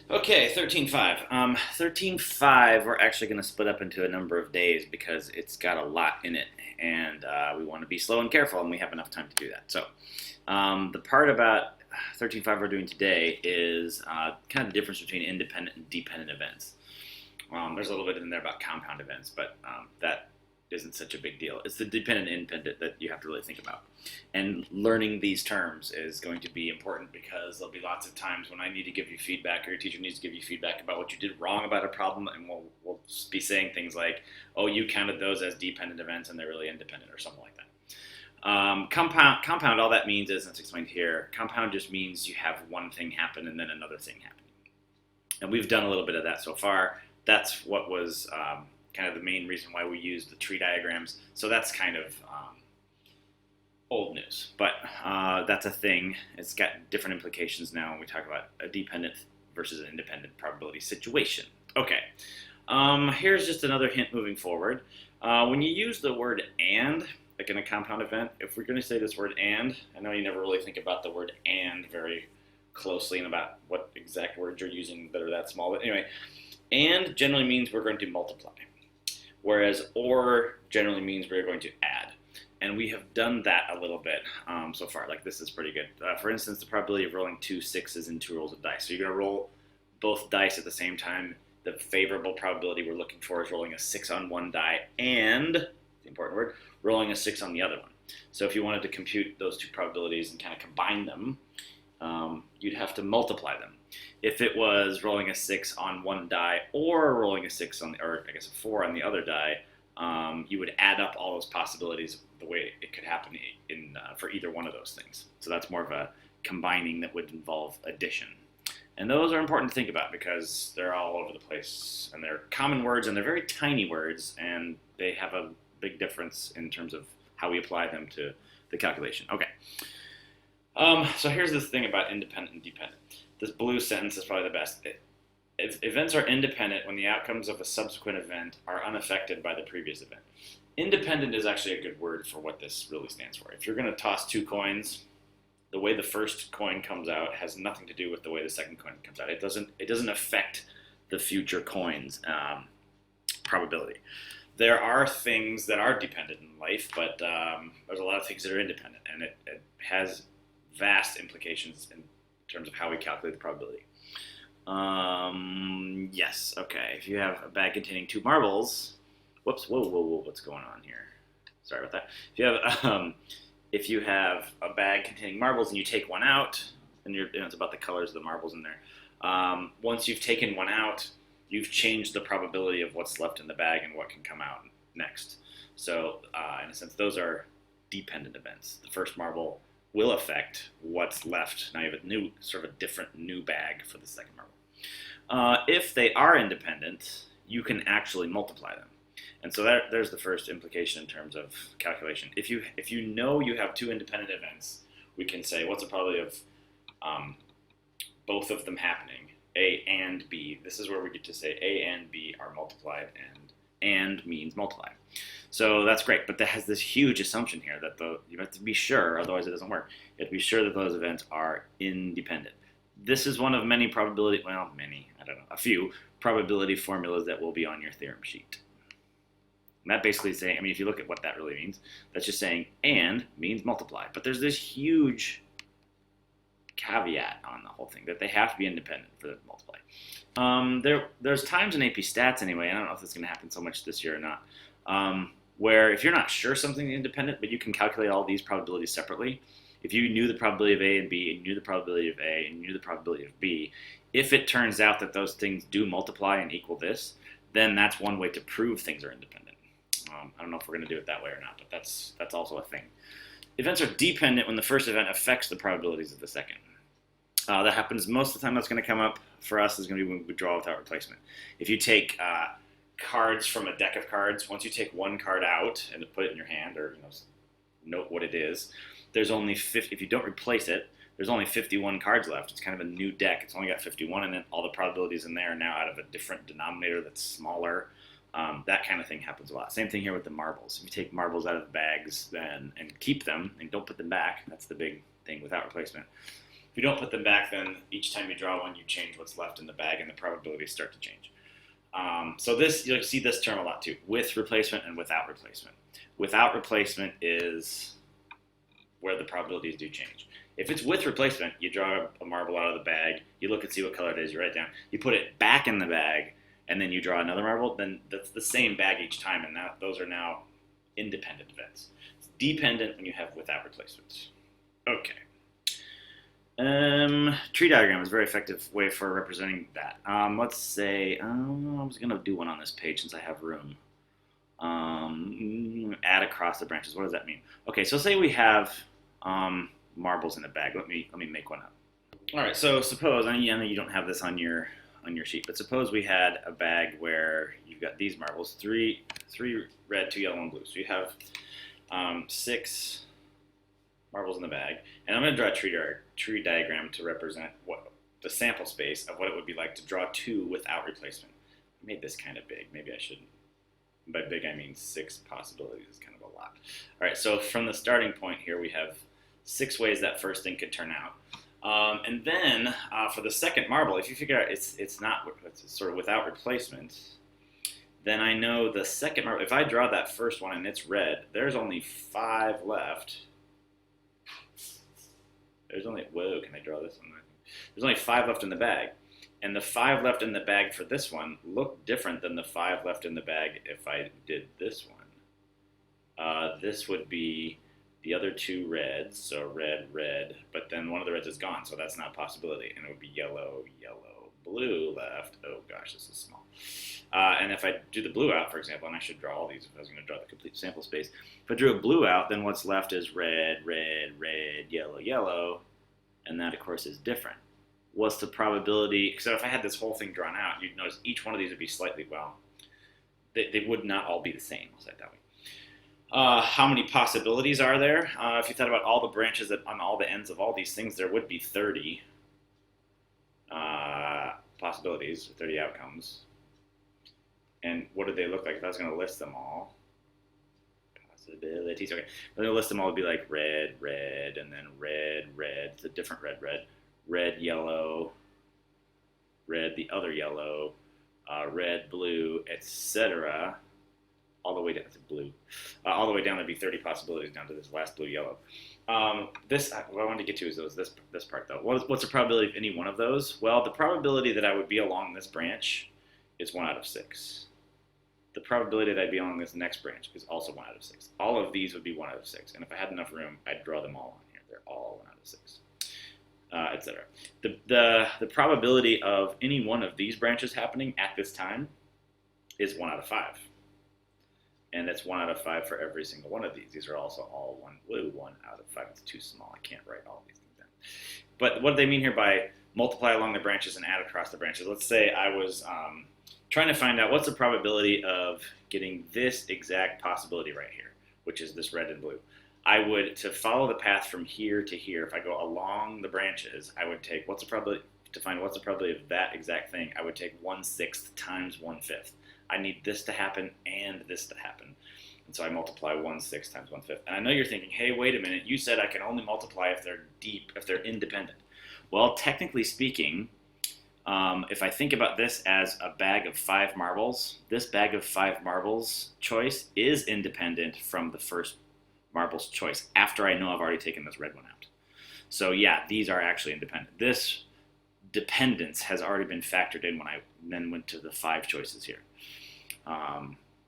Okay, 13.5. 13.5, we're actually going to split up into a number of days because it's got a lot in it, and we want to be slow and careful, and we have enough time to do that. So, the part about 13.5 we're doing today is kind of the difference between independent and dependent events. There's a little bit in there about compound events, but that isn't such a big deal. It's the dependent and independent that you have to really think about. And learning these terms is going to be important because there'll be lots of times when I need to give you feedback or your teacher needs to give you feedback about what you did wrong about a problem, and we'll be saying things like, oh, you counted those as dependent events and they're really independent or something like that. Compound, all that means is, and it's explained here, compound just means you have one thing happen and then another thing happen. And we've done a little bit of that so far. That's what was kind of the main reason why we used the tree diagrams. So that's kind of old news, but that's a thing. It's got different implications now when we talk about a dependent versus an independent probability situation. Okay, here's just another hint moving forward. When you use the word and, like in a compound event, if we're going to say this word and, I know you never really think about the word and very closely and about what exact words you're using that are that small, but anyway, and generally means we're going to multiply, whereas or generally means we're going to add. And we have done that a little bit so far. Like, this is pretty good. For instance, the probability of rolling 2 6s in 2 rolls of dice. So you're going to roll both dice at the same time. The favorable probability we're looking for is rolling a 6 on one die and, the important word, rolling a 6 on the other one. So if you wanted to compute those two probabilities and kind of combine them, you'd have to multiply them. If it was rolling a 6 on one die or rolling a 6 on, or I guess a 4 on the other die, you would add up all those possibilities the way it could happen for either one of those things. So that's more of a combining that would involve addition. And those are important to think about because they're all over the place, and they're common words, and they're very tiny words, and they have a big difference in terms of how we apply them to the calculation. Okay. So here's this thing about independent and dependent. This blue sentence is probably the best. Events are independent when the outcomes of a subsequent event are unaffected by the previous event. Independent is actually a good word for what this really stands for. If you're going to toss two coins, the way the first coin comes out has nothing to do with the way the second coin comes out. It doesn't affect the future coin's probability. There are things that are dependent in life, but there's a lot of things that are independent, and it has vast implications in terms of how we calculate the probability. Yes, okay. If you have a bag containing 2 marbles, whoops, whoa, what's going on here? Sorry about that. If you have a bag containing marbles and you take one out, and it's about the colors of the marbles in there. Once you've taken one out, you've changed the probability of what's left in the bag and what can come out next. So, in a sense, those are dependent events. The first marble will affect what's left. Now you have a different new bag for the second marble. If they are independent, you can actually multiply them. And so there's the first implication in terms of calculation. If you know you have 2 independent events, we can say, what's the probability of both of them happening, A and B? This is where we get to say A and B are multiplied, and means multiply. So that's great, but that has this huge assumption here that you have to be sure, otherwise it doesn't work. You have to be sure that those events are independent. This is one of many a few probability formulas that will be on your theorem sheet. And that basically is saying, if you look at what that really means, that's just saying and means multiply. But there's this huge caveat on the whole thing, that they have to be independent for them to multiply. There's times in AP Stats anyway, I don't know if it's going to happen so much this year or not, where if you're not sure something is independent, but you can calculate all these probabilities separately, if you knew the probability of A and B, and you knew the probability of A, and you knew the probability of B, if it turns out that those things do multiply and equal this, then that's one way to prove things are independent. I don't know if we're going to do it that way or not, but that's also a thing. Events are dependent when the first event affects the probabilities of the second. That happens most of the time. That's going to come up for us is going to be when we draw without replacement. If you take cards from a deck of cards, once you take one card out and put it in your hand, or note what it is, there's only 50. If you don't replace it, there's only 51 cards left. It's kind of a new deck. It's only got 51, and then all the probabilities in there are now out of a different denominator that's smaller. That kind of thing happens a lot. Same thing here with the marbles. If you take marbles out of the bags and keep them and don't put them back, that's the big thing without replacement. If you don't put them back, then each time you draw one, you change what's left in the bag, and the probabilities start to change. So this, you'll see this term a lot too, with replacement and without replacement. Without replacement is where the probabilities do change. If it's with replacement, you draw a marble out of the bag, you look and see what color it is, you write it down, you put it back in the bag, and then you draw another marble, then that's the same bag each time, and those are now independent events. It's dependent when you have without replacements. Okay. Tree diagram is a very effective way for representing that. Let's say, I was going to do one on this page since I have room. Add across the branches. What does that mean? Okay, so say we have marbles in a bag. Let me make one up. All right, so suppose, I know you don't have this on your sheet, but suppose we had a bag where you've got these marbles, three red, 2 yellow, and blue. So you have 6 marbles in the bag, and I'm going to draw a tree diagram to represent what the sample space of what it would be like to draw 2 without replacement. I made this kind of big. Maybe I shouldn't. By big, I mean 6 possibilities is kind of a lot. All right, so from the starting point here, we have 6 ways that first thing could turn out. And then for the second marble, if you figure out it's sort of without replacement, then I know the second marble, if I draw that first one and it's red, there's only 5 left. Whoa, can I draw this one? There's only 5 left in the bag. And the 5 left in the bag for this one look different than the 5 left in the bag if I did this one. This would be the other 2 reds, so red, red, but then one of the reds is gone, so that's not a possibility. And it would be yellow, yellow, blue left. Oh gosh, this is small. And if I do the blue out, for example, and I should draw all these if I was going to draw the complete sample space. If I drew a blue out, then what's left is red, red, red, yellow, yellow, and that, of course, is different. What's the probability? So if I had this whole thing drawn out, you'd notice each one of these would be slightly, well, they would not all be the same, I'll say it that way. How many possibilities are there? If you thought about all the branches on all the ends of all these things, there would be 30 possibilities, 30 outcomes. And what do they look like if I was going to list them all? Possibilities. Okay, I'm going to list them all. Would be like red, red, and then red, red. It's a different red, red. Red, yellow, red, the other yellow, red, blue, etc. All the way down to blue. All the way down, there'd be 30 possibilities down to this last blue, yellow. What I wanted to get to is this part, though. What's the probability of any one of those? Well, the probability that I would be along this branch is 1 out of 6. The probability that I'd be along this next branch is also 1 out of 6. All of these would be 1 out of 6. And if I had enough room, I'd draw them all on here. They're all 1 out of 6. Etc. The probability of any one of these branches happening at this time is 1 out of 5. And that's 1 out of 5 for every single one of these. These are also all 1 out of 5. It's too small. I can't write all these things down. But what do they mean here by multiply along the branches and add across the branches? Let's say I was trying to find out what's the probability of getting this exact possibility right here, which is this red and blue. I would, to follow the path from here to here, if I go along the branches, I would take, what's the probability, to find what's the probability of that exact thing, I would take 1/6 times 1/5. I need this to happen and this to happen. And so I multiply 1/6 times 1/5. And I know you're thinking, hey, wait a minute, you said I can only multiply if they're if they're independent. Well, technically speaking, if I think about this as a bag of 5 marbles, this bag of 5 marbles choice is independent from the first marbles choice after I know I've already taken this red one out. So yeah, these are actually independent. This dependence has already been factored in when I then went to the 5 choices here.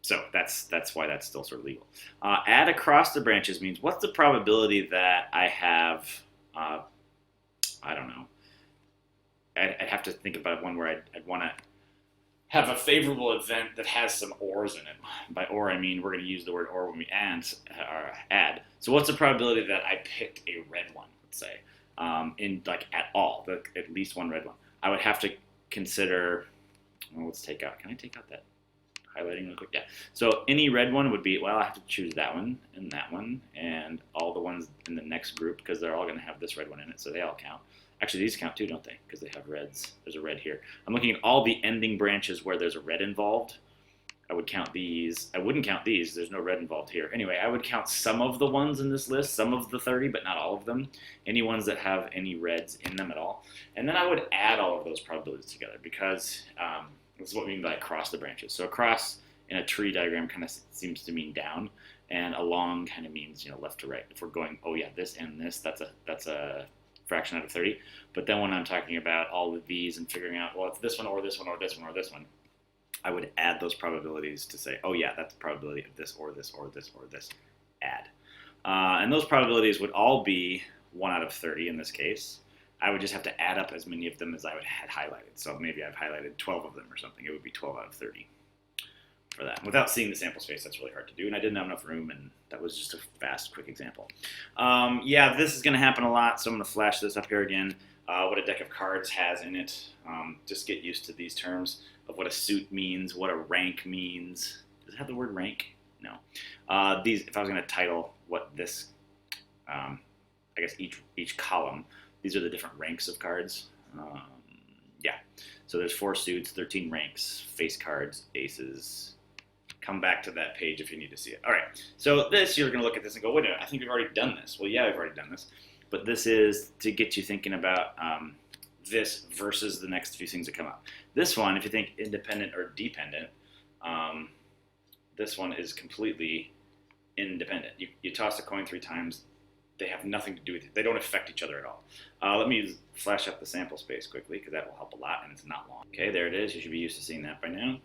So that's why that's still sort of legal. Add across the branches means what's the probability that I have, I don't know, I'd have to think about one where I'd want to have a favorable event that has some ors in it. By or, I mean we're going to use the word or when we add. So what's the probability that I picked a red one, let's say, in like at least one red one? I would have to consider, well, let's take out, can I take out that highlighting real quick? Yeah. So any red one would be, well, I have to choose that one and all the ones in the next group because they're all going to have this red one in it, so they all count. Actually, these count too, don't they? Because they have reds. There's a red here. I'm looking at all the ending branches where there's a red involved. I would count these. I wouldn't count these. There's no red involved here. Anyway, I would count some of the ones in this list, some of the 30, but not all of them. Any ones that have any reds in them at all. And then I would add all of those probabilities together because this is what we mean by across the branches. So across in a tree diagram kind of seems to mean down, and along kind of means, you know, left to right. If we're going, oh yeah, this and this, that's a fraction out of 30. But then when I'm talking about all of these and figuring out, well, it's this one or this one or this one or this one, I would add those probabilities to say, oh yeah, that's the probability of this or this or this or this, add. And those probabilities would all be 1 out of 30 in this case. I would just have to add up as many of them as I had highlighted. So maybe I've highlighted 12 of them or something. It would be 12 out of 30 for that. Without seeing the sample space, that's really hard to do. And I didn't have enough room, and that was just a fast, quick example. Yeah, this is going to happen a lot, so I'm going to flash this up here again. What a deck of cards has in it. Just get used to these terms of what a suit means, what a rank means. Does it have the word rank? No. If I was going to title what this, I guess each column, these are the different ranks of cards. Yeah, so there's 4 suits, 13 ranks, face cards, aces. Come back to that page if you need to see it. All right, so you're going to look at this and go, wait a minute, I think we've already done this. Well, yeah, we've already done this. But this is to get you thinking about this versus the next few things that come up. This one, if you think independent or dependent, this one is completely independent. You toss a coin 3 times. They have nothing to do with it. They don't affect each other at all. Let me flash up the sample space quickly because that will help a lot and it's not long. Okay, there it is. You should be used to seeing that by now.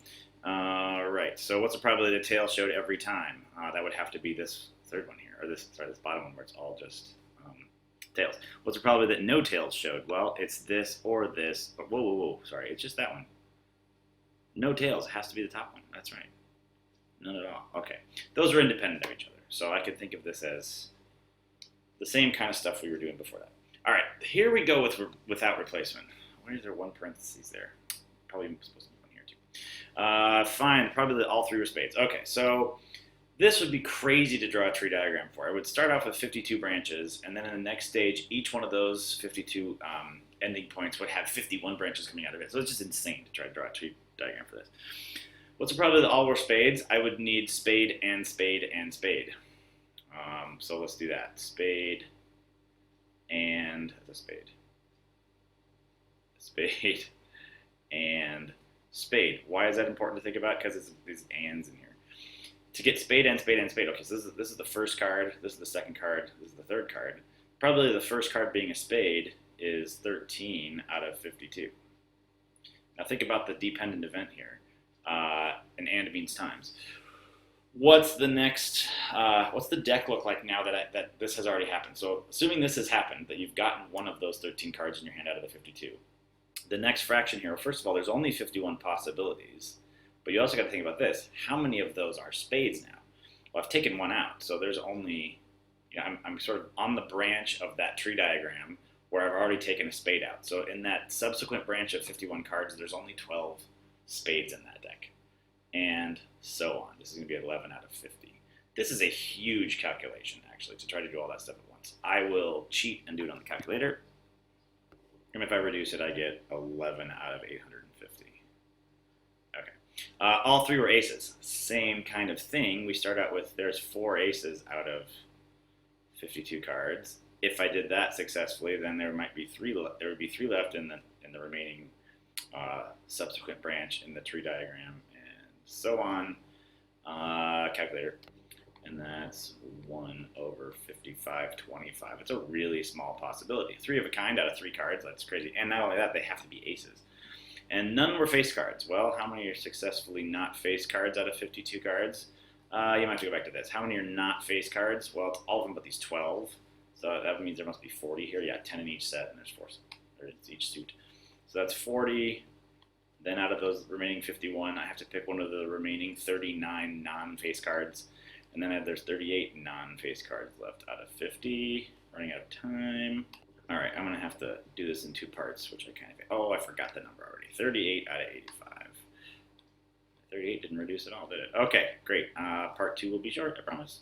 All right, so what's the probability that tails showed every time? That would have to be this third one here, or this bottom one where it's all just tails. What's the probability that no tails showed? Well, it's this or this. Whoa, sorry, it's just that one. No tails, it has to be the top one. That's right. None at all. Okay, those are independent of each other. So I could think of this as the same kind of stuff we were doing before that. All right, here we go without replacement. Why is there 1 parentheses there? Probably supposed to be 1 here too. Fine, probably all 3 were spades. Okay, so this would be crazy to draw a tree diagram for. I would start off with 52 branches, and then in the next stage, each one of those 52 ending points would have 51 branches coming out of it. So it's just insane to try to draw a tree diagram for this. What's the probability that all were spades? I would need spade and spade and spade. So let's do that. Spade and a spade. Spade and spade. Why is that important to think about? Because it's these ands in here. To get spade and spade and spade. Okay, so this is the first card, this is the second card, this is the third card. Probably the first card being a spade is 13 out of 52. Now think about the dependent event here. And means times. What's the next, what's the deck look like now that this has already happened? So assuming this has happened, that you've gotten one of those 13 cards in your hand out of the 52. The next fraction here, first of all, there's only 51 possibilities. But you also got to think about this. How many of those are spades now? Well, I've taken 1 out, so there's only, you know, I'm sort of on the branch of that tree diagram where I've already taken a spade out. So in that subsequent branch of 51 cards, there's only 12 spades in that deck. And so on. This is going to be 11 out of 50. This is a huge calculation, actually, to try to do all that stuff at once. I will cheat and do it on the calculator. And if I reduce it, I get 11 out of 850. Okay. All 3 were aces. Same kind of thing. We start out with, there's 4 aces out of 52 cards. If I did that successfully, then there might be 3. There would be 3 left in the remaining subsequent branch in the tree diagram, and so on. Calculator. And that's 1 over 55, 25. It's a really small possibility. 3 of a kind out of 3 cards, that's crazy. And not only that, they have to be aces. And none were face cards. Well, how many are successfully not face cards out of 52 cards? You might have to go back to this. How many are not face cards? Well, it's all of them but these 12. So that means there must be 40 here. Yeah, 10 in each set, and there's 4 or it's each suit. So that's 40. Then out of those remaining 51, I have to pick one of the remaining 39 non-face cards. And then there's 38 non-face cards left out of 50. Running out of time. All right, I'm going to have to do this in 2 parts, which I kind of... Oh, I forgot the number already. 38 out of 85. 38 didn't reduce at all, did it? Okay, great. Part 2 will be short, I promise.